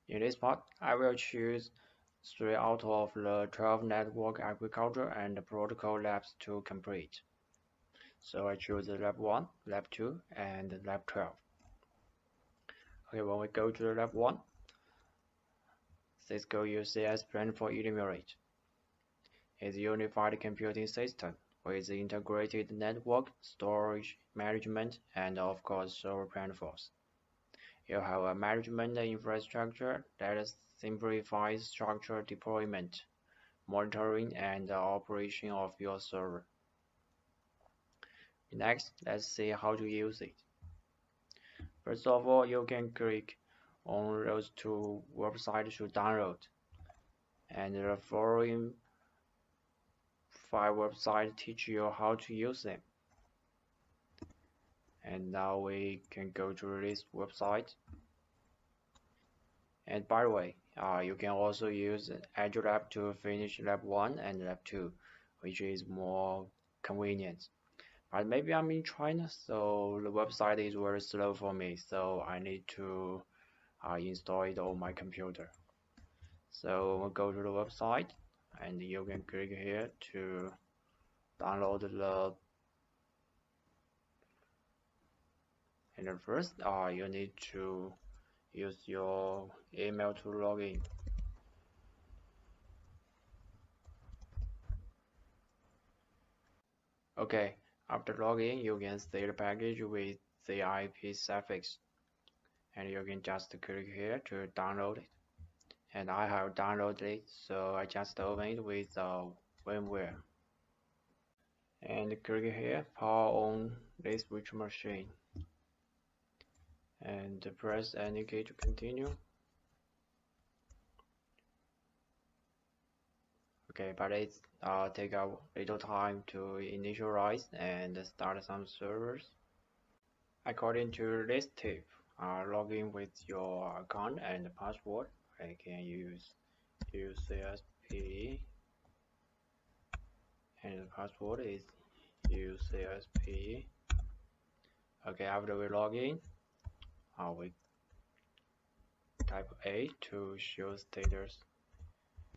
In this part, I will choose 3 out of the 12 network agriculture and protocol labs to complete. So I choose lab 1, lab 2, and lab 12. Okay, when we go to lab 1, Cisco UCS Platform Enumerate is a unified computing system with integrated network, storage, management, and of course server platforms. You have a management infrastructure that simplifies structured deployment, monitoring, and operation of your server. Next, let's see how to use it. First of all, you can click on those 2 websites to download, and the following 5 websites teach you how to use them. And now we can go to this website. And by the way, you can also use Azure Lab to finish Lab 1 and Lab 2, which is more convenient. But maybe I'm in China, so the website is very slow for me, so I need to install it on my computer. So we'll go to the website, and you can click here to download the. And then first, you need to use your email to log in. Okay, after login, you can see the package with the IP suffix, and you can just click here to download it. And I have downloaded it, so I just open it with VMware. And click here, power on this virtual machine. And press any key to continue. Okay, but it's take a little time to initialize and start some servers. According to this tip, log in with your account and password. I can use UCSP, and the password is UCSP. Okay, after we log in, we type A to show status,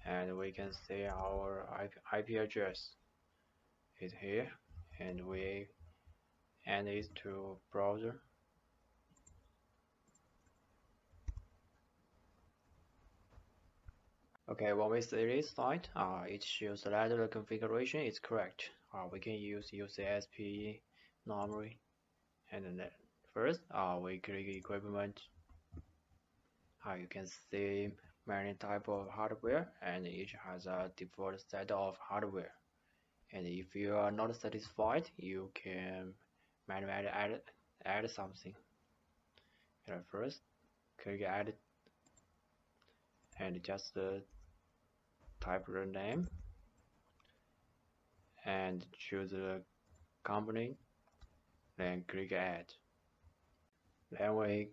and we can see our IP address is here, and we add it to browser. Okay, when we see this site, it shows that the configuration is correct. We can use UCSP normally, and then first, we click equipment. You can see many type of hardware, and each has a default set of hardware. And if you are not satisfied, you can manually add something. And first, click add, and just type the name and choose the company, then click add. Then we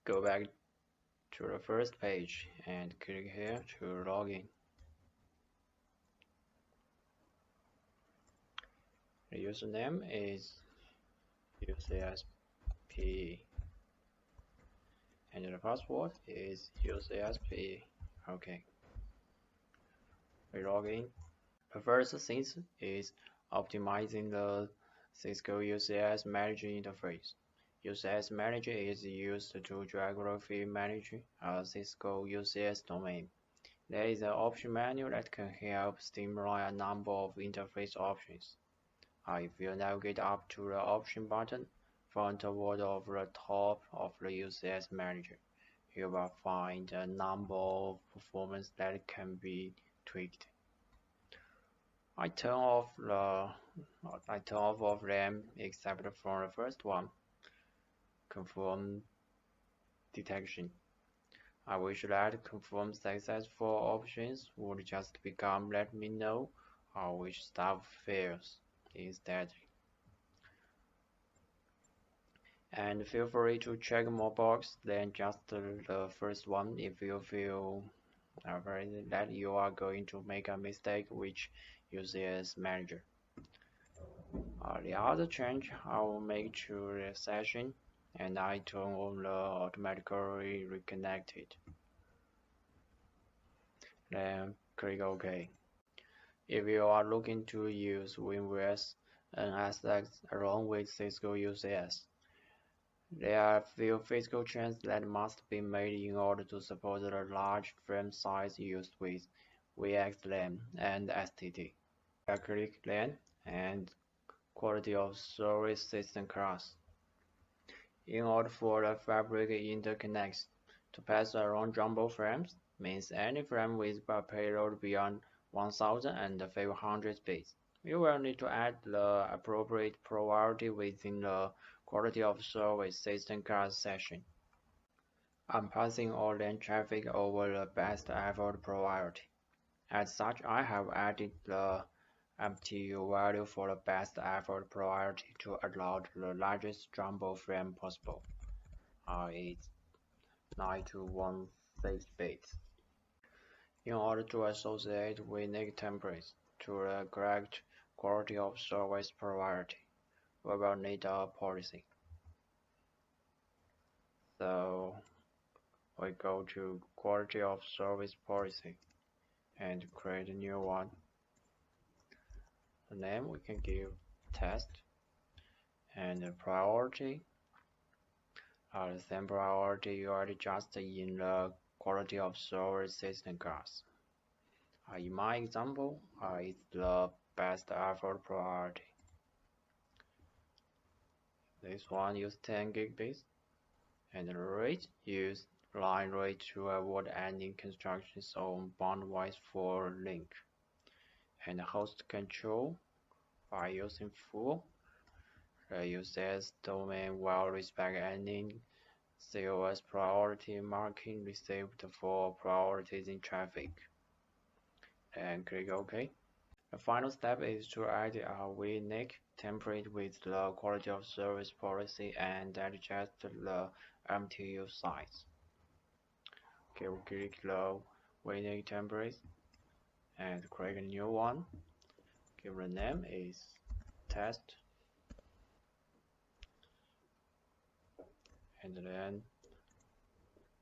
go back to the first page and click here to log in. The username is UCSP, and the password is UCSP. Okay, we log in. The first thing is optimizing the Cisco UCS Manager interface. UCS Manager is used to geographically manage a Cisco UCS domain. There is an option menu that can help streamline a number of interface options. If you navigate up to the option button from toward of the top of the UCS Manager, you will find a number of performance that can be tweaked. I turn off all of them except for the first one, confirm detection. I wish that confirm successful options would just become let me know which stuff fails instead. And feel free to check more boxes than just the first one if you feel that you are going to make a mistake which UCS Manager. The other change I will make to the session, and I turn on the automatically reconnected. then click OK. If you are looking to use WinVS NSX along with Cisco UCS, there are a few physical changes that must be made in order to support the large frame size used with VXLAN and STT. Click LAN and Quality of Service System class. In order for the fabric interconnects to pass around jumbo frames, means any frame with a payload beyond 1500 bits. You will need to add the appropriate priority within the Quality of Service System class section. I'm passing all LAN traffic over the best effort priority. As such, I have added the MTU value for the best effort priority to allow the largest jumbo frame possible. It's 9216 bits. In order to associate unique templates to the correct quality of service priority, we will need a policy. So we go to quality of service policy and create a new one. The name we can give test, and the priority the same priority you already just in the quality of service system class. In my example, it's the best effort priority. This one use 10 gigabits, and the rate use line rate to avoid any constructions on boundwise for link. And host control by using full. The user's domain will respect any COS priority marking received for priorities in traffic. And click OK. The final step is to add a unique template with the quality of service policy and adjust the MTU size. Okay, we click the unique template and create a new one. Give the name is test, and then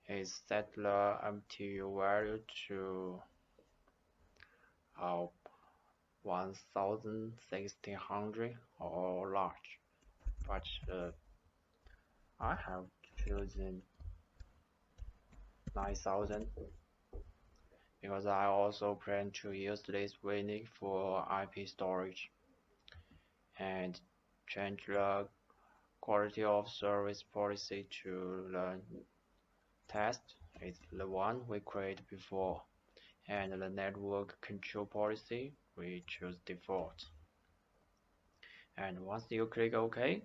is set the MTU value to 1600 or large, but I have chosen 9000 because I also plan to use this unique for IP storage, and change the quality of service policy to the test. It's the one we created before, and the network control policy we choose default. And once you click OK,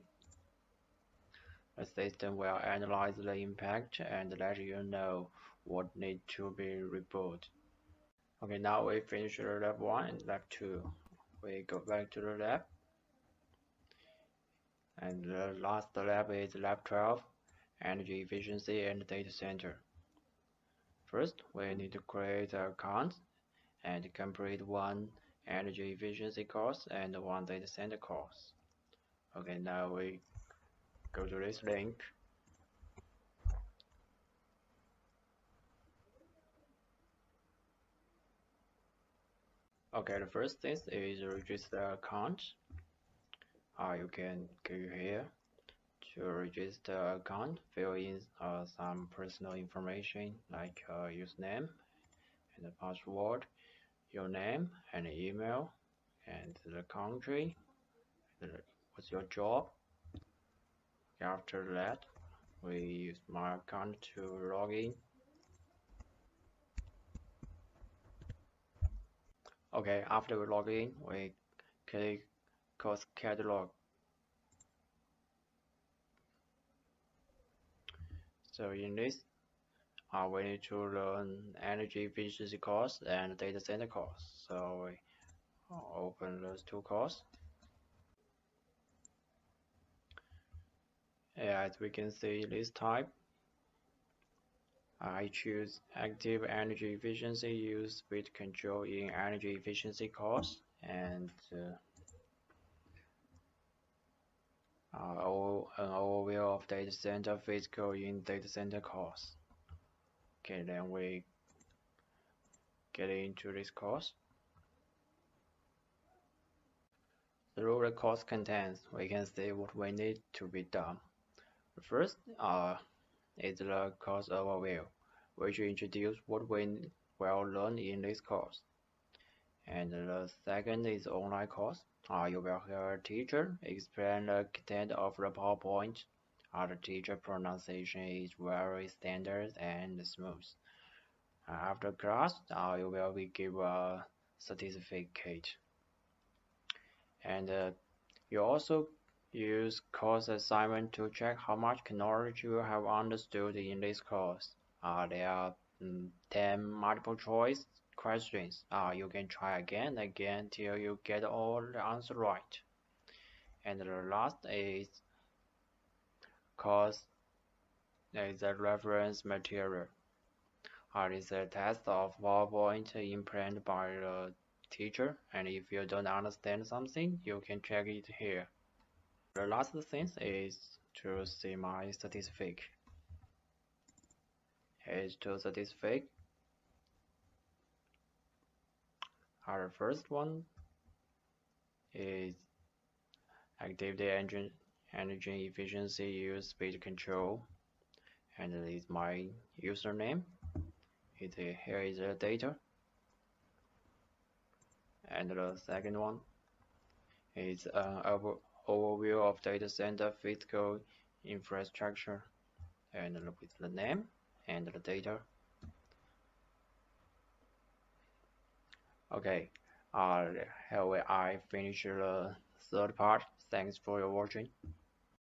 the system will analyze the impact and let you know what needs to be rebooted. Okay, now we finish the lab 1 and lab 2. We go back to the lab, and the last lab is lab 12, energy efficiency and data center. First, we need to create an account and complete one energy efficiency course and one data center course. Okay, now we go to this link. Okay, the first thing is register account. You can go here to register account, fill in some personal information like username and the password, your name and email, and the country, what's your job. After that, we use my account to log in. Okay, after we log in, we click course catalog. So in this, we need to learn energy efficiency course and data center course. So we open those two courses. As we can see, this type, I choose active energy efficiency use with control in energy efficiency course, and an overview of data center physical in data center course. Okay, then we get into this course. Through the course contents, we can see what we need to be done. First is the course overview, which introduces what we will learn in this course. And the second is online course. You will hear a teacher explain the content of the PowerPoint. The teacher pronunciation is very standard and smooth. After class, you will be given a certificate. And you also use course assignment to check how much knowledge you have understood in this course. There are 10 multiple choice questions. You can try again and again till you get all the answers right. And the last is course is a reference material. It's a test of PowerPoint implemented by the teacher, and if you don't understand something, you can check it here. The last thing is to see my certificate. Here's two certificates. Our first one is activity engine energy efficiency use speed control, and it is my username. Here is the data. And the second one is an overview of data center physical infrastructure, and with the name and the data. Okay, here I finish the third part. Thanks for your watching.